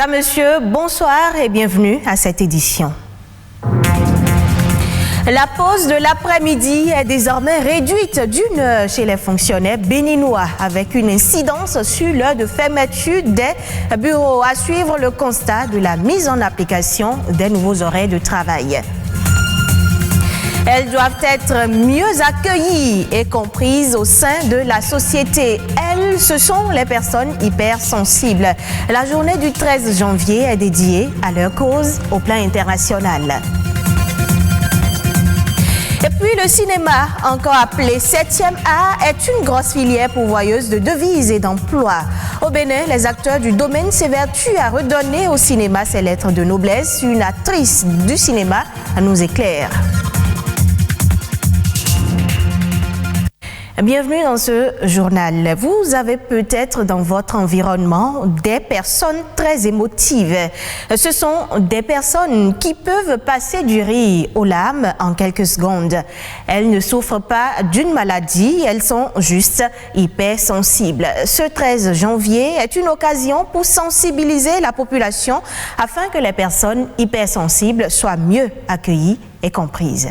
Mesdames, Messieurs, bonsoir et bienvenue à cette édition. La pause de l'après-midi est désormais réduite d'une heure chez les fonctionnaires béninois avec une incidence sur l'heure de fermeture des bureaux. À suivre le constat de la mise en application des nouveaux horaires de travail. Elles doivent être mieux accueillies et comprises au sein de la société. Elles, ce sont les personnes hypersensibles. La journée du 13 janvier est dédiée à leur cause au plan international. Et puis le cinéma, encore appelé 7e art, est une grosse filière pourvoyeuse de devises et d'emplois. Au Bénin, les acteurs du domaine s'évertuent à redonner au cinéma ses lettres de noblesse. Une actrice du cinéma nous éclaire. Bienvenue dans ce journal. Vous avez peut-être dans votre environnement des personnes très émotives. Ce sont des personnes qui peuvent passer du rire aux larmes en quelques secondes. Elles ne souffrent pas d'une maladie, elles sont juste hypersensibles. Ce 13 janvier est une occasion pour sensibiliser la population afin que les personnes hypersensibles soient mieux accueillies et comprises.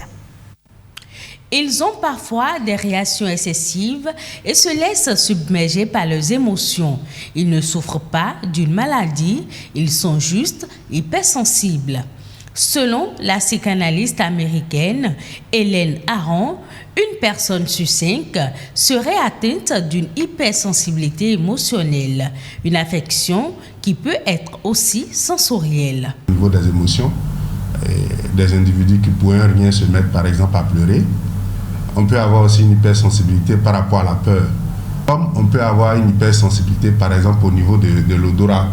Ils ont parfois des réactions excessives et se laissent submerger par leurs émotions. Ils ne souffrent pas d'une maladie, ils sont juste hypersensibles. Selon la psychanalyste américaine Hélène Aron, une personne sur 5 serait atteinte d'une hypersensibilité émotionnelle, une affection qui peut être aussi sensorielle. Au niveau des émotions, des individus qui pourraient rien se mettre par exemple à pleurer, on peut avoir aussi une hypersensibilité par rapport à la peur. Comme on peut avoir une hypersensibilité par exemple au niveau de l'odorat.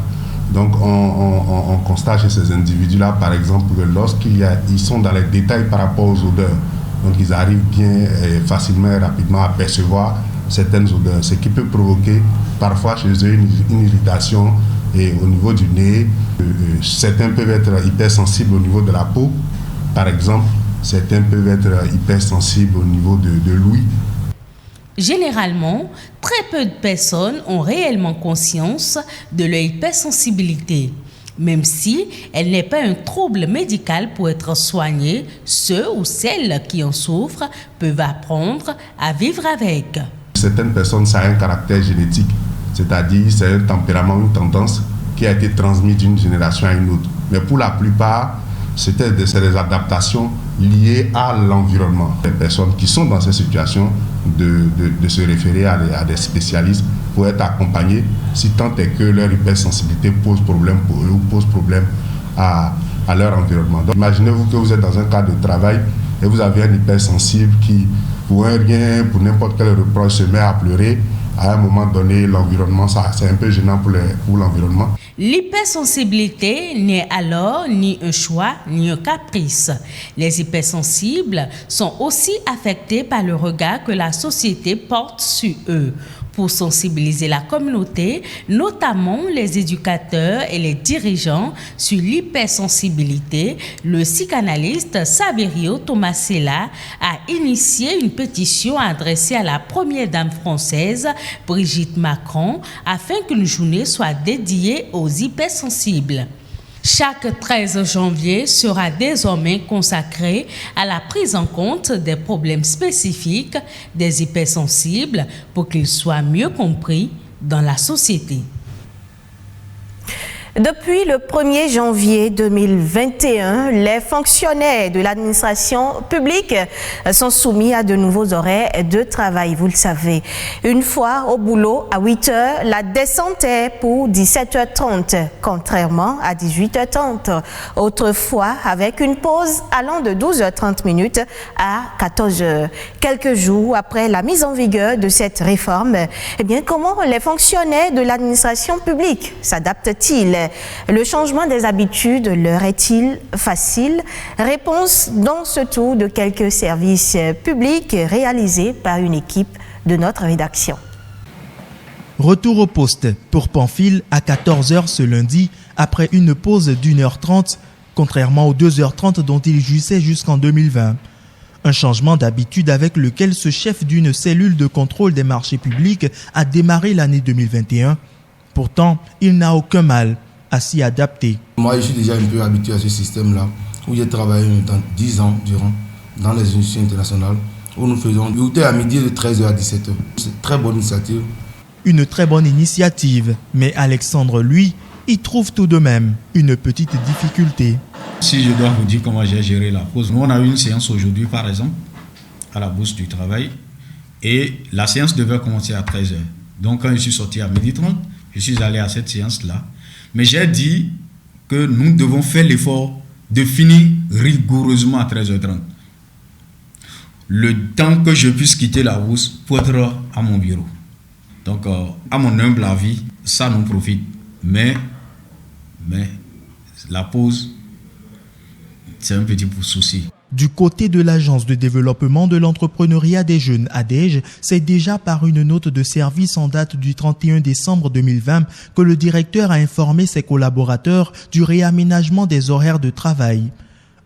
Donc on constate chez ces individus-là par exemple que lorsqu'ils sont dans les détails par rapport aux odeurs, donc ils arrivent bien facilement et rapidement à percevoir certaines odeurs, ce qui peut provoquer parfois chez eux une irritation et au niveau du nez. Certains peuvent être hypersensibles au niveau de la peau, par exemple. Certains peuvent être hypersensibles au niveau de l'ouïe. Généralement, très peu de personnes ont réellement conscience de leur hypersensibilité. Même si elle n'est pas un trouble médical pour être soigné, ceux ou celles qui en souffrent peuvent apprendre à vivre avec. Certaines personnes, ça a un caractère génétique, c'est-à-dire c'est un tempérament, une tendance qui a été transmise d'une génération à une autre. Mais pour la plupart, c'est des adaptations liées à l'environnement. Les personnes qui sont dans cette situation de se référer à des spécialistes pour être accompagnées si tant est que leur hypersensibilité pose problème pour eux ou pose problème à leur environnement. Donc, imaginez-vous que vous êtes dans un cadre de travail et vous avez un hypersensible qui, pour un rien, pour n'importe quel reproche, se met à pleurer. À un moment donné, l'environnement, c'est un peu gênant pour l'environnement. L'hypersensibilité n'est alors ni un choix ni un caprice. Les hypersensibles sont aussi affectés par le regard que la société porte sur eux. Pour sensibiliser la communauté, notamment les éducateurs et les dirigeants sur l'hypersensibilité, le psychanalyste Saverio Tomasella a initié une pétition adressée à la première dame française, Brigitte Macron, afin qu'une journée soit dédiée aux hypersensibles. Chaque 13 janvier sera désormais consacré à la prise en compte des problèmes spécifiques des hypersensibles pour qu'ils soient mieux compris dans la société. Depuis le 1er janvier 2021, les fonctionnaires de l'administration publique sont soumis à de nouveaux horaires de travail, vous le savez. Une fois au boulot à 8h, la descente est pour 17h30, contrairement à 18h30. Autrefois, avec une pause allant de 12h30 minutes à 14h. Quelques jours après la mise en vigueur de cette réforme, eh bien, comment les fonctionnaires de l'administration publique s'adaptent-ils? Le changement des habitudes leur est-il facile? Réponse dans ce tour de quelques services publics réalisés par une équipe de notre rédaction. Retour au poste pour Pamphile à 14h ce lundi après une pause d'1h30, contrairement aux 2h30 dont il jouissait jusqu'en 2020. Un changement d'habitude avec lequel ce chef d'une cellule de contrôle des marchés publics a démarré l'année 2021. Pourtant, il n'a aucun mal. à s'y adapter. Moi, je suis déjà un peu habitué à ce système-là, où j'ai travaillé dans 10 ans durant dans les institutions internationales, où nous faisons du thé à midi de 13h à 17h. C'est une très bonne initiative. Une très bonne initiative, mais Alexandre, lui, y trouve tout de même une petite difficulté. Si je dois vous dire comment j'ai géré la pause, nous on a eu une séance aujourd'hui par exemple, à la Bourse du Travail, et la séance devait commencer à 13h. Donc quand je suis sorti à 12h30, je suis allé à cette séance-là. Mais j'ai dit que nous devons faire l'effort de finir rigoureusement à 13h30. Le temps que je puisse quitter la bourse pour être à mon bureau. Donc, à mon humble avis, ça nous profite. Mais la pause, c'est un petit souci. Du côté de l'Agence de développement de l'entrepreneuriat des jeunes ADEJ, c'est déjà par une note de service en date du 31 décembre 2020 que le directeur a informé ses collaborateurs du réaménagement des horaires de travail.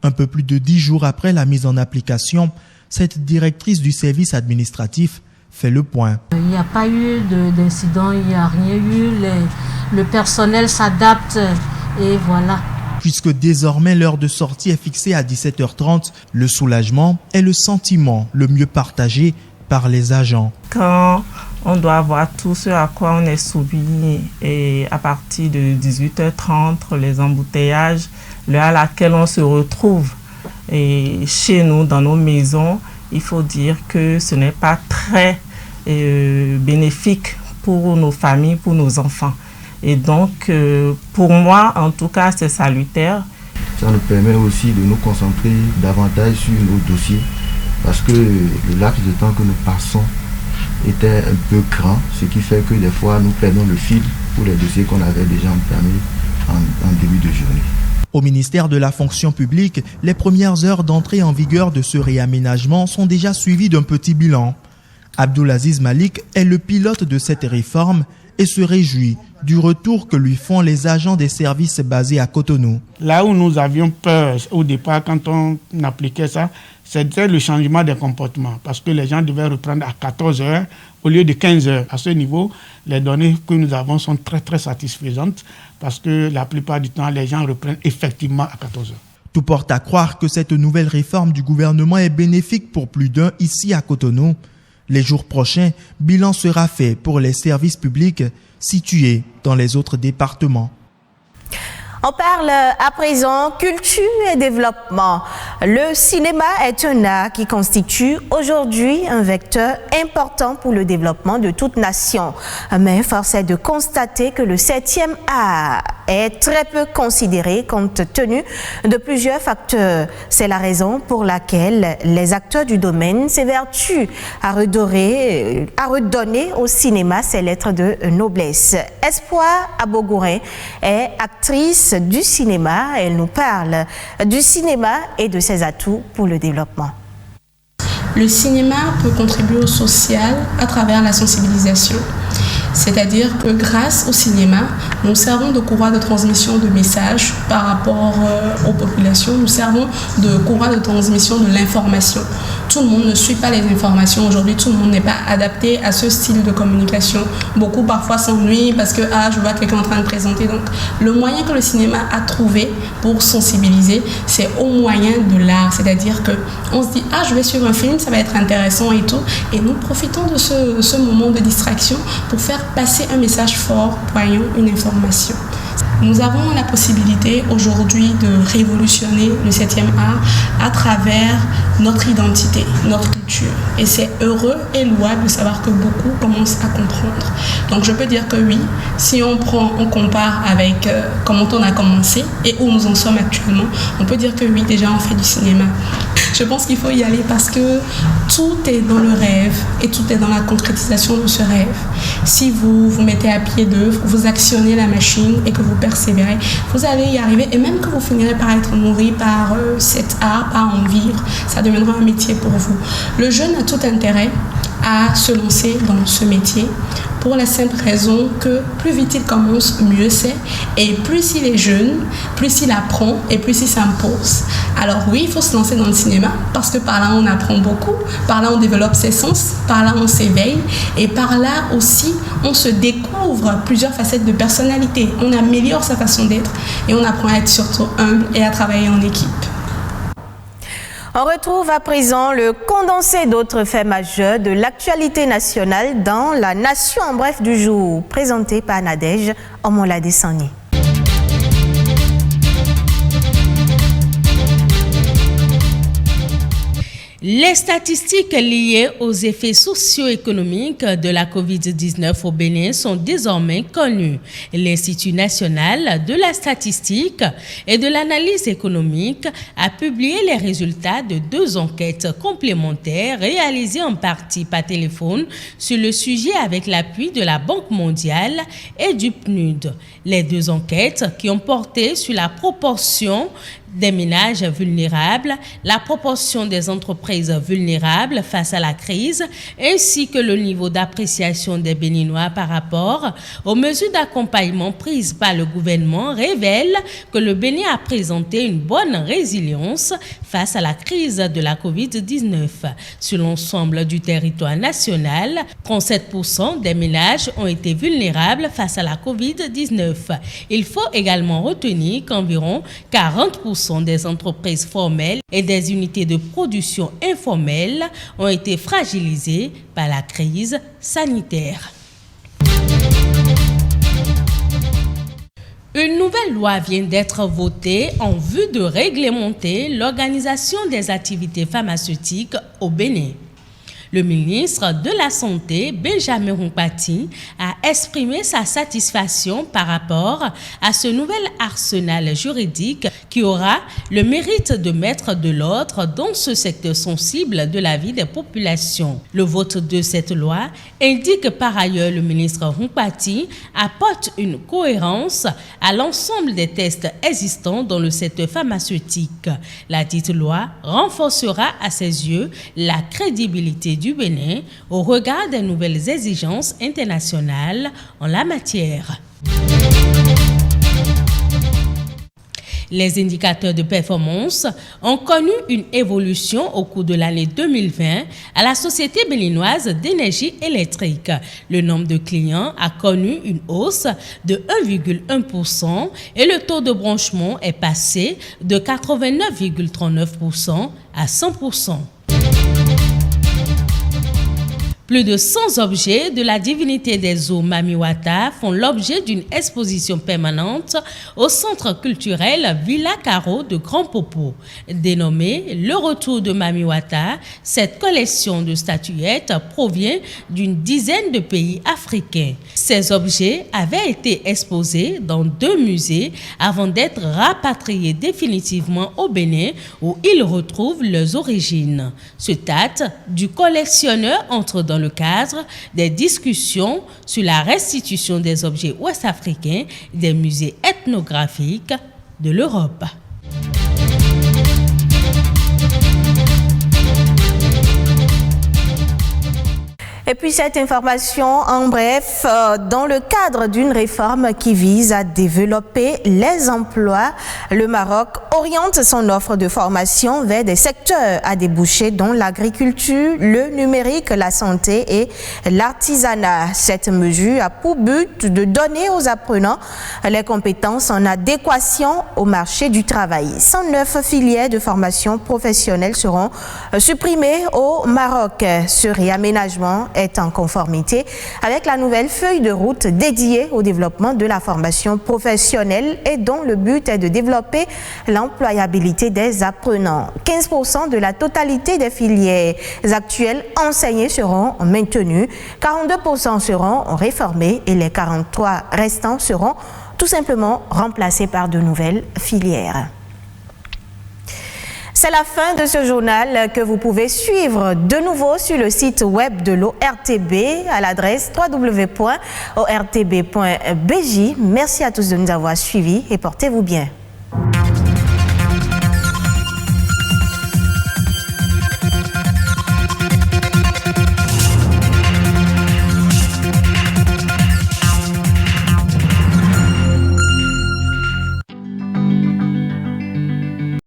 Un peu plus de 10 jours après la mise en application, cette directrice du service administratif fait le point. Il n'y a pas eu d'incident, il n'y a rien eu, le personnel s'adapte et voilà. Puisque désormais l'heure de sortie est fixée à 17h30, le soulagement est le sentiment le mieux partagé par les agents. Quand on doit voir tout ce à quoi on est soumis et à partir de 18h30, les embouteillages, l'heure à laquelle on se retrouve et chez nous, dans nos maisons, il faut dire que ce n'est pas très bénéfique pour nos familles, pour nos enfants. Et donc, pour moi, en tout cas, c'est salutaire. Ça nous permet aussi de nous concentrer davantage sur nos dossiers parce que le laps de temps que nous passons était un peu grand, ce qui fait que des fois, nous perdons le fil pour les dossiers qu'on avait déjà entamés en début de journée. Au ministère de la fonction publique, les premières heures d'entrée en vigueur de ce réaménagement sont déjà suivies d'un petit bilan. Abdoulaziz Malik est le pilote de cette réforme et se réjouit du retour que lui font les agents des services basés à Cotonou. Là où nous avions peur au départ quand on appliquait ça, c'était le changement des comportements parce que les gens devaient reprendre à 14h au lieu de 15h. À ce niveau, les données que nous avons sont très très satisfaisantes parce que la plupart du temps, les gens reprennent effectivement à 14h. Tout porte à croire que cette nouvelle réforme du gouvernement est bénéfique pour plus d'un ici à Cotonou. Les jours prochains, bilan sera fait pour les services publics situés dans les autres départements. On parle à présent culture et développement. Le cinéma est un art qui constitue aujourd'hui un vecteur important pour le développement de toute nation. Mais force est de constater que le 7e art est très peu considéré compte tenu de plusieurs facteurs. C'est la raison pour laquelle les acteurs du domaine s'évertuent à redonner au cinéma ses lettres de noblesse. Espoir Abogourin est actrice du cinéma. Elle nous parle du cinéma et de ses atouts pour le développement. Le cinéma peut contribuer au social à travers la sensibilisation. C'est-à-dire que grâce au cinéma, nous servons de courroie de transmission de messages par rapport aux populations. Nous servons de courroie de transmission de l'information. Tout le monde ne suit pas les informations aujourd'hui, tout le monde n'est pas adapté à ce style de communication. Beaucoup parfois s'ennuient parce que je vois quelqu'un en train de présenter. Donc le moyen que le cinéma a trouvé pour sensibiliser, c'est au moyen de l'art. C'est-à-dire qu'on se dit je vais suivre un film, ça va être intéressant et tout. Et nous profitons de ce moment de distraction pour faire passer un message fort, poignant, une information. Nous avons la possibilité aujourd'hui de révolutionner le 7e art à travers notre identité, notre culture. Et c'est heureux et louable de savoir que beaucoup commencent à comprendre. Donc je peux dire que oui, si on compare avec comment on a commencé et où nous en sommes actuellement, on peut dire que oui, déjà on fait du cinéma. Je pense qu'il faut y aller parce que tout est dans le rêve et tout est dans la concrétisation de ce rêve. Si vous vous mettez à pied d'œuvre, vous actionnez la machine et que vous persévérez, vous allez y arriver et même que vous finirez par être nourri par cet art, par en vivre, ça deviendra un métier pour vous. Le jeune a tout intérêt à se lancer dans ce métier pour la simple raison que plus vite il commence, mieux c'est. Et plus il est jeune, plus il apprend et plus il s'impose. Alors oui, il faut se lancer dans le cinéma parce que par là on apprend beaucoup, par là on développe ses sens, par là on s'éveille et par là aussi on se découvre plusieurs facettes de personnalité. On améliore sa façon d'être et on apprend à être surtout humble et à travailler en équipe. On retrouve à présent le condensé d'autres faits majeurs de l'actualité nationale dans la Nation en bref du jour, présenté par Nadège Omoladesani. Les statistiques liées aux effets socio-économiques de la COVID-19 au Bénin sont désormais connues. L'Institut national de la statistique et de l'analyse économique a publié les résultats de 2 enquêtes complémentaires réalisées en partie par téléphone sur le sujet avec l'appui de la Banque mondiale et du PNUD. Les 2 enquêtes qui ont porté sur la proportion des ménages vulnérables, la proportion des entreprises vulnérables face à la crise, ainsi que le niveau d'appréciation des Béninois par rapport aux mesures d'accompagnement prises par le gouvernement révèlent que le Bénin a présenté une bonne résilience face à la crise de la COVID-19. Sur l'ensemble du territoire national, 37% des ménages ont été vulnérables face à la COVID-19. Il faut également retenir qu'environ 40% des entreprises formelles et des unités de production informelles ont été fragilisées par la crise sanitaire. Une nouvelle loi vient d'être votée en vue de réglementer l'organisation des activités pharmaceutiques au Bénin. Le ministre de la Santé, Benjamin Humpati, a exprimé sa satisfaction par rapport à ce nouvel arsenal juridique qui aura le mérite de mettre de l'ordre dans ce secteur sensible de la vie des populations. Le vote de cette loi indique par ailleurs le ministre Humpati apporte une cohérence à l'ensemble des tests existants dans le secteur pharmaceutique. La dite loi renforcera à ses yeux la crédibilité du Bénin au regard des nouvelles exigences internationales en la matière. Les indicateurs de performance ont connu une évolution au cours de l'année 2020 à la Société béninoise d'énergie électrique. Le nombre de clients a connu une hausse de 1,1% et le taux de branchement est passé de 89,39% à 100%. Plus de 100 objets de la divinité des eaux Mamiwata font l'objet d'une exposition permanente au centre culturel Villa Caro de Grand Popo. Dénommée Le Retour de Mamiwata, cette collection de statuettes provient d'une dizaine de pays africains. Ces objets avaient été exposés dans 2 musées avant d'être rapatriés définitivement au Bénin où ils retrouvent leurs origines. Ce acte du collectionneur entre dans le cadre des discussions sur la restitution des objets ouest-africains des musées ethnographiques de l'Europe. Et puis cette information en bref, dans le cadre d'une réforme qui vise à développer les emplois, le Maroc oriente son offre de formation vers des secteurs à déboucher dont l'agriculture, le numérique, la santé et l'artisanat. Cette mesure a pour but de donner aux apprenants les compétences en adéquation au marché du travail. 109 filières de formation professionnelle seront supprimées au Maroc. Ce réaménagement est en conformité avec la nouvelle feuille de route dédiée au développement de la formation professionnelle et dont le but est de développer l'employabilité des apprenants. 15% de la totalité des filières actuelles enseignées seront maintenues, 42% seront réformées et les 43 restants seront tout simplement remplacés par de nouvelles filières. C'est la fin de ce journal que vous pouvez suivre de nouveau sur le site web de l'ORTB à l'adresse www.ortb.bj. Merci à tous de nous avoir suivis et portez-vous bien.